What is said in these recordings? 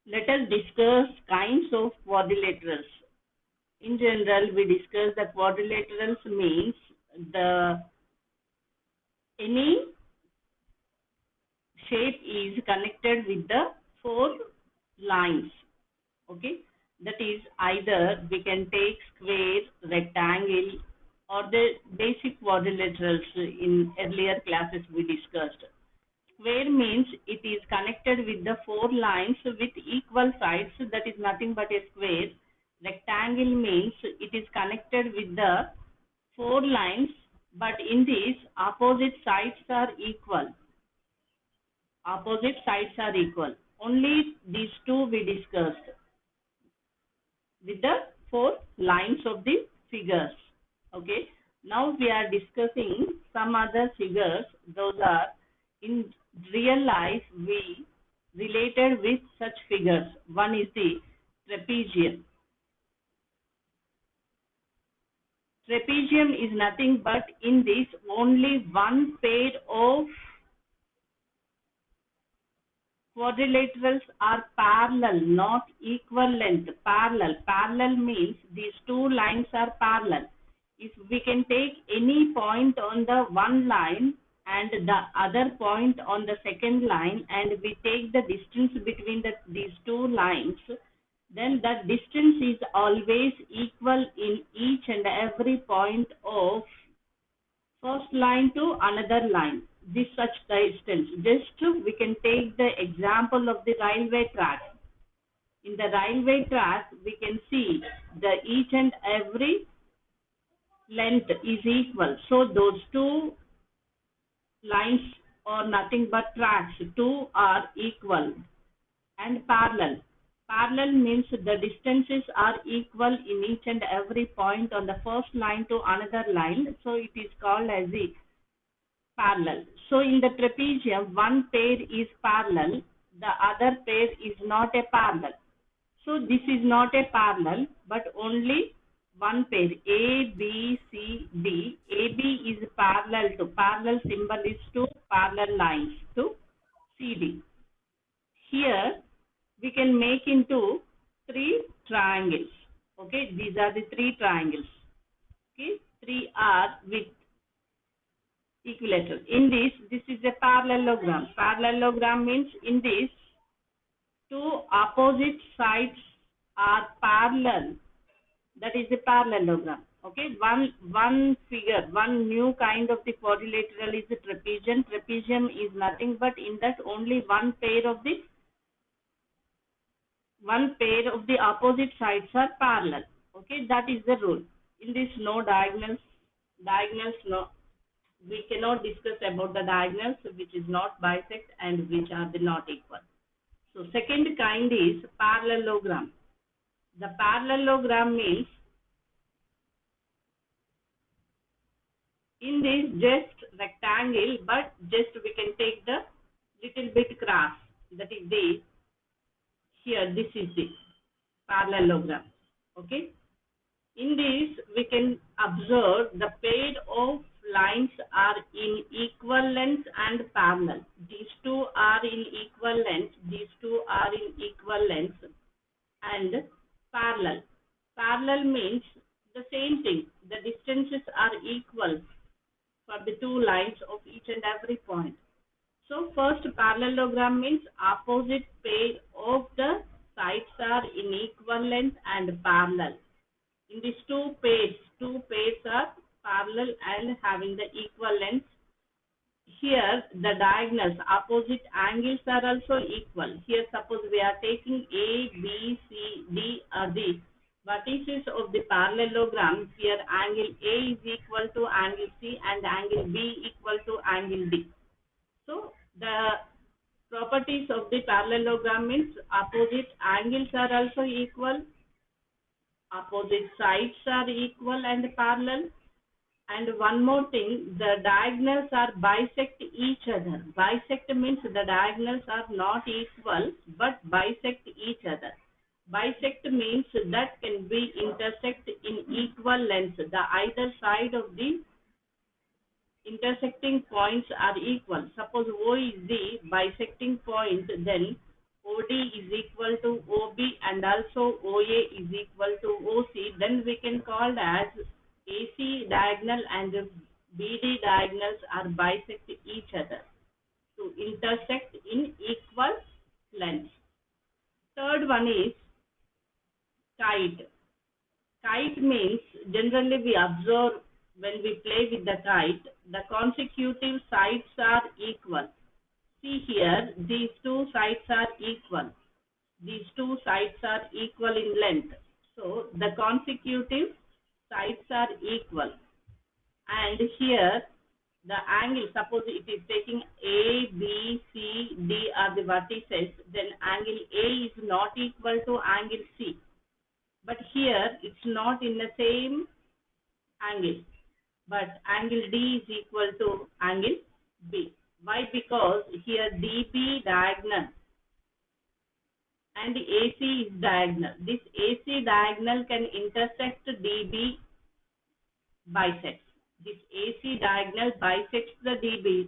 Let us discuss kinds of quadrilaterals. In general, we discuss that quadrilaterals means the any shape is connected with the four lines. Okay, that is either we can take square, rectangle, or the basic quadrilaterals in earlier classes we discussed. Square means it is connected with the four lines with equal sides, that is nothing but a square. Rectangle means it is connected with the four lines, but in this opposite sides are equal. Opposite sides are equal. Only these two we discussed with the four lines of the figures. Okay. Now we are discussing some other figures. Those are in real life we related with such figures. One is the trapezium. Trapezium is nothing but in this only one pair of quadrilaterals are parallel, not equal length. Parallel. Parallel means these two lines are parallel. If we can take any point on the one line and the other point on the second line, and we take the distance between these two lines, then that distance is always equal in each and every point of first line to another line. This such distance. Just we can take the example of the railway track. In the railway track, we can see the each and every length is equal. So those two lines are nothing but tracks. Two are equal and parallel. Parallel means the distances are equal in each and every point on the first line to another line. So it is called as the parallel. So in the trapezium, one pair is parallel, the other pair is not a parallel. So this is not a parallel, but only one pair, A, B, C, D. AB is parallel to, parallel symbol is to parallel lines to CD. Here we can make into three triangles. Okay, these are the three triangles. Okay, three are with equilateral. In this is a parallelogram. Parallelogram means in this two opposite sides are parallel. That is a parallelogram. Okay, one figure, one new kind of the quadrilateral is the trapezium. Trapezium is nothing but in that only one pair of the opposite sides are parallel. Okay, that is the rule. In this no diagonals, no, we cannot discuss about the diagonals which is not bisect and which are the not equal. So second kind is parallelogram. The parallelogram means in this just rectangle, but just we can take the little bit cross. That is the here. This is the parallelogram. Okay. In this we can observe the pair of lines are in equal length and parallel. These two are in equal length. These two are in equal length and parallel. Parallel means the same thing. The distances are equal for the two lines of each and every point. So first parallelogram means opposite pair of the sides are in equal length and parallel. In these two pairs are parallel and having the equal length. Here the diagonals, opposite angles are also equal. Here suppose we are taking A, B, C, D are the vertices of the parallelogram. Here angle A is equal to angle C and angle B equal to angle D. So the properties of the parallelogram means opposite angles are also equal, opposite sides are equal and parallel. And one more thing, the diagonals are bisect each other. Bisect means the diagonals are not equal but bisect each other. Bisect means that can be intersect in equal length. The either side of the intersecting points are equal. Suppose O is the bisecting point, then OD is equal to OB and also OA is equal to OC, then we can call as AC diagonal and BD diagonals are bisect each other to intersect in equal length. Third one is kite. Kite means generally we observe when we play with the kite, the consecutive sides are equal. See here, these two sides are equal. These two sides are equal in length. So the consecutive sides are equal. And here the angle, suppose it is taking A, B, C, D are the vertices, then angle A is not equal to angle C. But here it's not in the same angle, but angle D is equal to angle B. Why? Because here DB diagonal and AC is diagonal. This AC diagonal can intersect DB bisects. This AC diagonal bisects the DB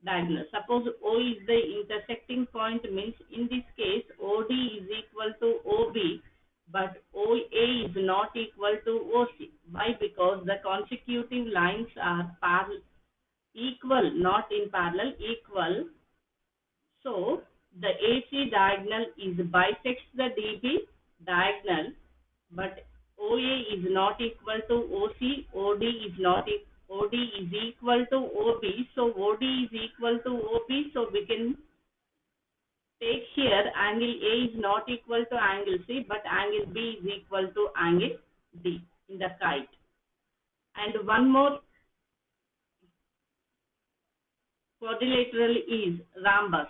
diagonal. Suppose O is the intersecting point, means in this case OD is equal to OB, but OA is not equal to OC. Why? Because the consecutive lines are equal, not in parallel, equal. So the AC diagonal is bisects the DB diagonal, but OA is not equal to OC, OD is not OD is equal to OB, so OD is equal to OB, so we can take here angle A is not equal to angle C, but angle B is equal to angle D in the kite. And one more quadrilateral is rhombus.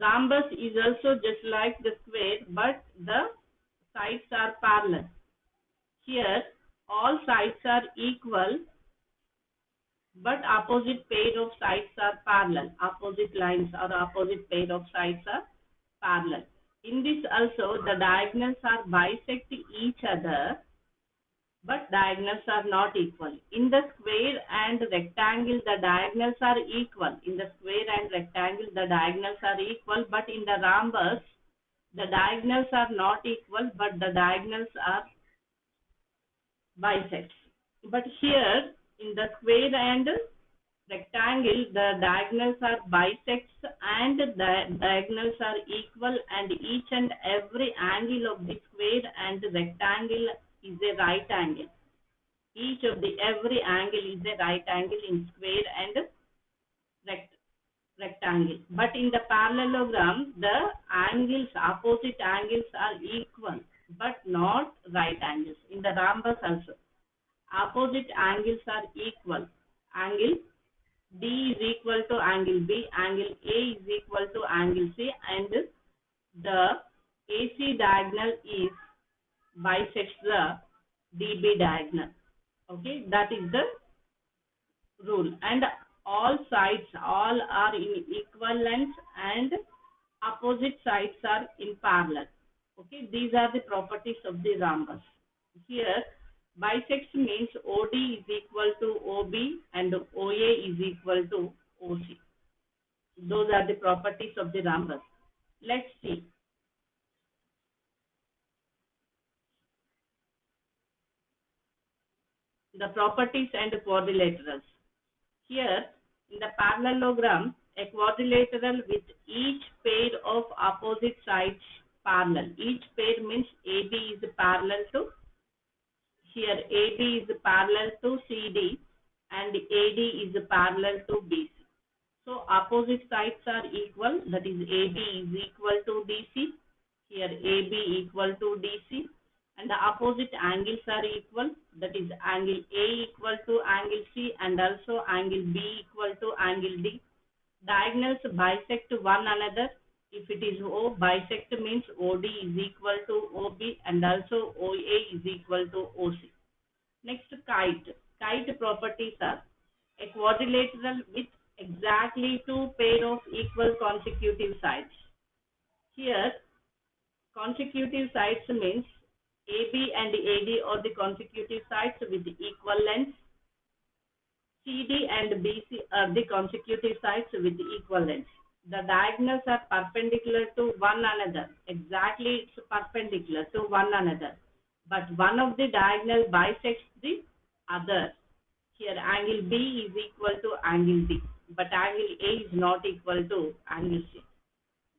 Rhombus is also just like the square, but the sides are parallel. Here all sides are equal, but opposite pair of sides are parallel. Opposite lines or opposite pair of sides are parallel. In this also the diagonals are bisect each other, but diagonals are not equal. In the square and rectangle the diagonals are equal. In the square and rectangle the diagonals are equal, but in the rhombus the diagonals are not equal, but the diagonals are bisects. But here in the square and rectangle the diagonals are bisects and the diagonals are equal, and each and every angle of the square and rectangle is a right angle. Each of the every angle is a right angle in square and rectangle. But in the parallelogram the angles, opposite angles are equal, but not right angles. In the rhombus also opposite angles are equal. Angle D is equal to angle B, angle A is equal to angle C, and the AC diagonal is bisects the DB diagonal. Okay, that is the rule. And all sides, all are in equal length and opposite sides are in parallel. Okay, these are the properties of the rhombus. Here bisects means OD is equal to OB and OA is equal to OC. Those are the properties of the rhombus. Let's see. The properties and quadrilaterals. Here in the parallelogram, a quadrilateral with each pair of opposite sides parallel. Each pair means AB is parallel to, here AB is parallel to CD and AD is parallel to BC. So opposite sides are equal, that is AB is equal to DC, here AB equal to DC, and the opposite angles are equal, that is angle A equal to angle C and also angle B equal to angle D. Diagonals bisect one another. If it is O, bisect means OD is equal to OB and also OA is equal to OC. Next, kite. Kite properties are a quadrilateral with exactly two pair of equal consecutive sides. Here consecutive sides means AB and AD are the consecutive sides with equal length. CD and BC are the consecutive sides with equal lengths. The diagonals are perpendicular to one another. Exactly, it's perpendicular to one another. But one of the diagonal bisects the other. Here, angle B is equal to angle B, but angle A is not equal to angle C.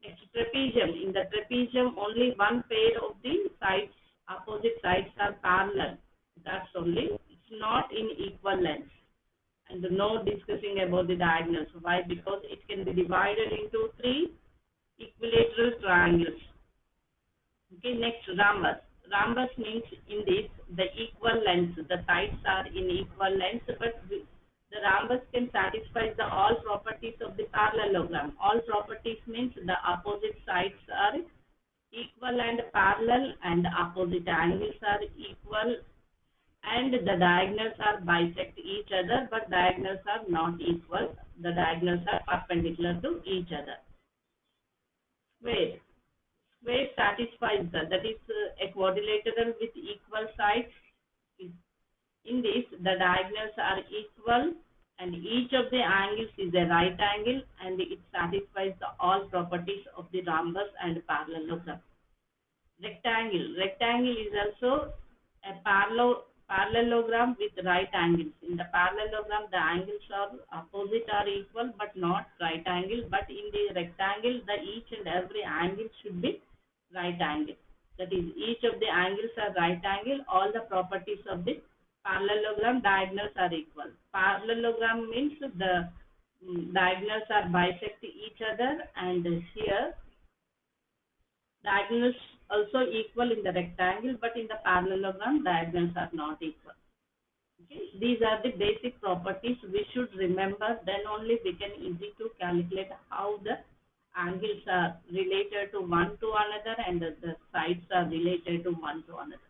Next, trapezium. In the trapezium, only one pair of the sides, opposite sides are parallel. That's only, it's not in equal lengths. And no discussing about the diagonals. Why? Because it can be divided into three equilateral triangles. Okay, next, rhombus. Rhombus means in this the equal lengths. The sides are in equal lengths, but the rhombus can satisfy the all properties of the parallelogram. All properties means the opposite sides are equal and parallel, and opposite angles are equal, and the diagonals are bisect each other, but diagonals are not equal. The diagonals are perpendicular to each other. Square. Square satisfies that is a quadrilateral with equal sides. In this, the diagonals are equal and each of the angles is a right angle, and it satisfies all properties of the rhombus and parallelogram. Rectangle. Rectangle is also a parallelogram with right angles. In the parallelogram, the angles are opposite or equal but not right angle. But in the rectangle, the each and every angle should be right angle. That is, each of the angles are right angle. All the properties of the parallelogram diagonals are equal. Parallelogram means the diagonals are bisect each other, and here diagonals also equal in the rectangle, but in the parallelogram diagonals are not equal. Okay, these are the basic properties we should remember. Then only we can easy to calculate how the angles are related to one to another and the sides are related to one to another.